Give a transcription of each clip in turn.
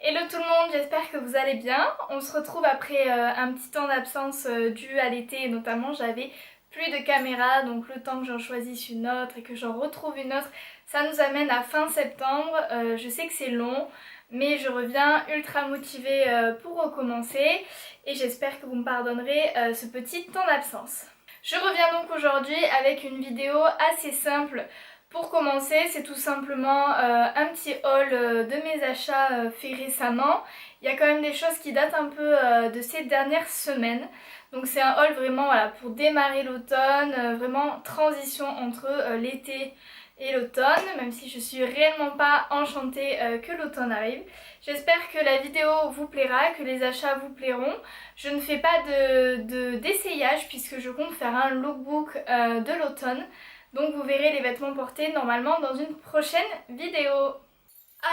Hello tout le monde, j'espère que vous allez bien. On se retrouve après un petit temps d'absence dû à l'été et notamment j'avais plus de caméra, donc le temps que j'en choisisse une autre et que j'en retrouve une autre, ça nous amène à fin septembre. Je sais que c'est long, mais je reviens ultra motivée pour recommencer et j'espère que vous me pardonnerez ce petit temps d'absence. Je reviens donc aujourd'hui avec une vidéo assez simple. Pour commencer, c'est tout simplement un petit haul de mes achats faits récemment. Il y a quand même des choses qui datent un peu de ces dernières semaines. Donc c'est un haul vraiment voilà, pour démarrer l'automne, vraiment transition entre l'été et l'automne, même si je suis réellement pas enchantée que l'automne arrive. J'espère que la vidéo vous plaira, que les achats vous plairont. Je ne fais pas d'essayage puisque je compte faire un lookbook de l'automne. Donc vous verrez les vêtements portés normalement dans une prochaine vidéo.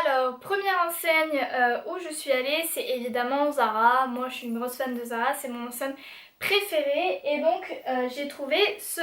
Alors, première enseigne où je suis allée, c'est évidemment Zara. Moi je suis une grosse fan de Zara, c'est mon enseigne préférée. Et donc j'ai trouvé ce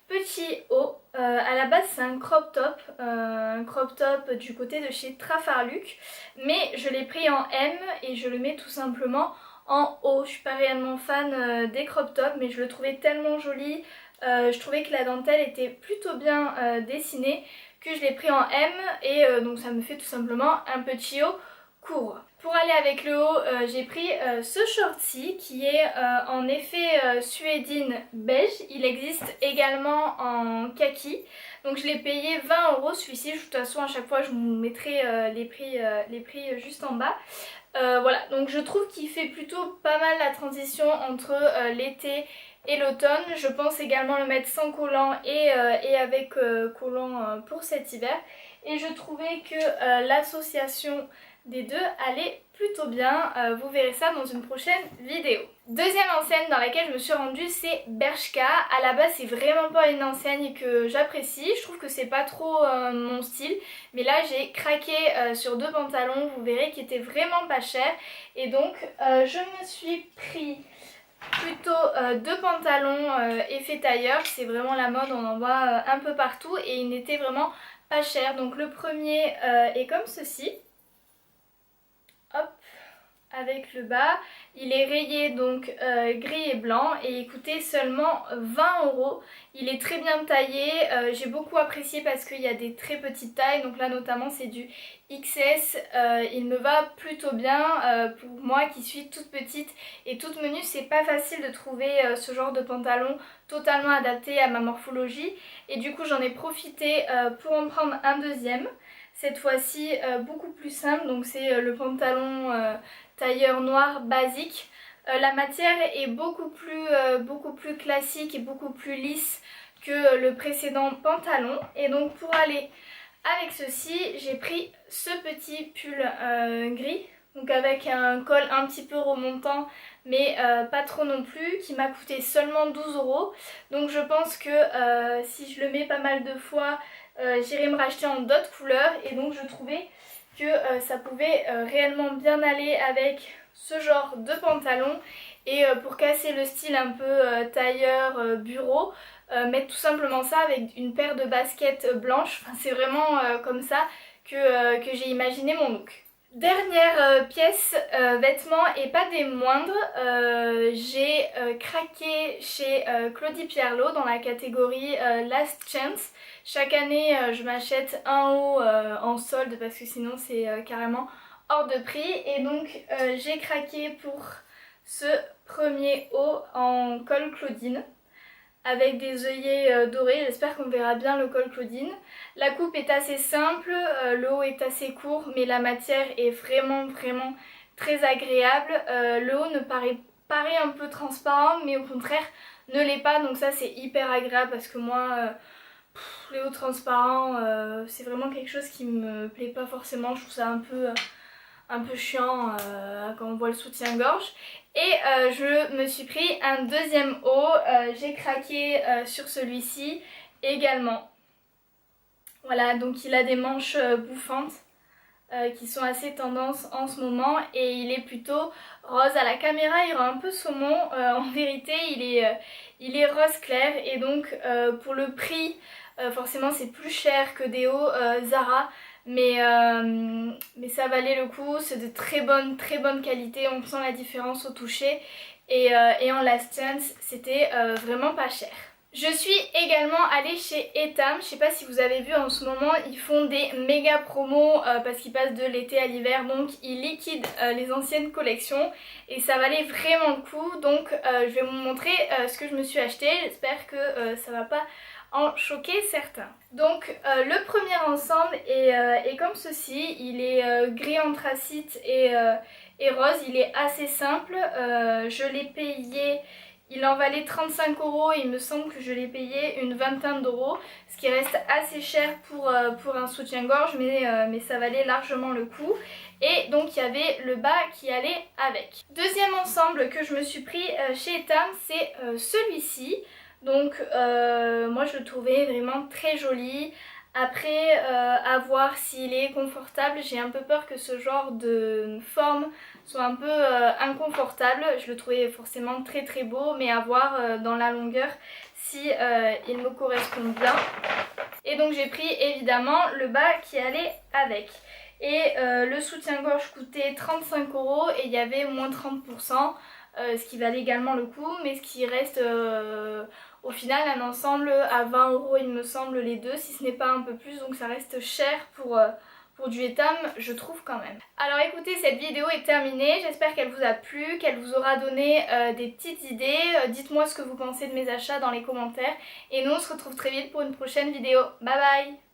petit haut. À la base c'est un crop top du côté de chez Trafarluc. Mais je l'ai pris en M et je le mets tout simplement en haut. Je suis pas réellement fan des crop tops mais je le trouvais tellement joli. Je trouvais que la dentelle était plutôt bien dessinée que je l'ai pris en M et donc ça me fait tout simplement un petit haut court. Pour aller avec le haut, j'ai pris ce short-ci qui est en effet suédine beige. Il existe également en kaki. Donc je l'ai payé 20 € celui-ci. De toute façon à chaque fois je vous mettrai les prix juste en bas. Voilà, donc je trouve qu'il fait plutôt pas mal la transition entre l'été et l'automne. Je pense également le mettre sans collant et avec collant pour cet hiver. Et je trouvais que l'association des deux allait plutôt bien. Vous verrez ça dans une prochaine vidéo. Deuxième enseigne dans laquelle je me suis rendue, c'est Bershka. À la base c'est vraiment pas une enseigne que j'apprécie. Je trouve que c'est pas trop mon style. Mais là j'ai craqué sur deux pantalons, vous verrez, qui étaient vraiment pas chers. Et donc je me suis pris plutôt deux pantalons effet tailleur. C'est vraiment la mode, on en voit un peu partout. Et ils n'étaient vraiment pas chers. Donc le premier est comme ceci. Hop, avec le bas, il est rayé donc gris et blanc et il coûtait seulement 20 €. Il est très bien taillé, j'ai beaucoup apprécié parce qu'il y a des très petites tailles, donc là notamment c'est du XS, il me va plutôt bien pour moi qui suis toute petite et toute menue. C'est pas facile de trouver ce genre de pantalon totalement adapté à ma morphologie et du coup j'en ai profité pour en prendre un deuxième. Cette fois-ci beaucoup plus simple, donc c'est le pantalon tailleur noir basique. La matière est beaucoup plus classique et beaucoup plus lisse que le précédent pantalon. Et donc pour aller avec ceci, j'ai pris ce petit pull gris, donc avec un col un petit peu remontant mais pas trop non plus, qui m'a coûté seulement 12 €. Donc je pense que si je le mets pas mal de fois, j'irai me racheter en d'autres couleurs et donc je trouvais que ça pouvait réellement bien aller avec ce genre de pantalon. Et pour casser le style un peu tailleur bureau, mettre tout simplement ça avec une paire de baskets blanches. Enfin, c'est vraiment comme ça que j'ai imaginé mon look. Dernière pièce vêtements et pas des moindres, j'ai craqué chez Claudie Pierlot dans la catégorie Last Chance. Chaque année je m'achète un haut en solde parce que sinon c'est carrément hors de prix. Et donc j'ai craqué pour ce premier haut en col Claudine avec des œillets dorés. J'espère qu'on verra bien le col Claudine. La coupe est assez simple, le haut est assez court mais la matière est vraiment très agréable. Le haut paraît un peu transparent mais au contraire ne l'est pas, donc ça c'est hyper agréable parce que moi les hauts transparents c'est vraiment quelque chose qui me plaît pas forcément. Je trouve ça un peu chiant quand on voit le soutien-gorge. Et je me suis pris un deuxième haut, j'ai craqué sur celui-ci également. Voilà, donc il a des manches bouffantes qui sont assez tendance en ce moment et il est plutôt rose. À la caméra il rend un peu saumon, en vérité il est rose clair et donc pour le prix forcément c'est plus cher que des hauts Zara. mais ça valait le coup, c'est de très bonne qualité, on sent la différence au toucher et en last chance c'était vraiment pas cher. Je suis également allée chez Etam, je sais pas si vous avez vu en ce moment, ils font des méga promos parce qu'ils passent de l'été à l'hiver, donc ils liquident les anciennes collections et ça valait vraiment le coup, donc je vais vous montrer ce que je me suis acheté, j'espère que ça va pas en choquer certains. Donc le premier ensemble est comme ceci, il est gris anthracite et rose, il est assez simple, je l'ai payé... Il en valait 35 € et il me semble que je l'ai payé une vingtaine d'euros, ce qui reste assez cher pour un soutien-gorge, mais ça valait largement le coup. Et donc il y avait le bas qui allait avec. Deuxième ensemble que je me suis pris chez Etam, c'est celui-ci. Donc moi je le trouvais vraiment très joli. Après, à voir s'il est confortable, j'ai un peu peur que ce genre de forme soit un peu inconfortable. Je le trouvais forcément très beau, mais à voir dans la longueur si il me correspond bien. Et donc j'ai pris évidemment le bas qui allait avec. Et le soutien-gorge coûtait 35 € et il y avait moins 30%. Ce qui valait également le coup, mais ce qui reste au final un ensemble à 20 € il me semble les deux, si ce n'est pas un peu plus, donc ça reste cher pour du Etam, je trouve quand même. Alors écoutez, cette vidéo est terminée, j'espère qu'elle vous a plu, qu'elle vous aura donné des petites idées. Dites-moi ce que vous pensez de mes achats dans les commentaires et nous on se retrouve très vite pour une prochaine vidéo. Bye bye!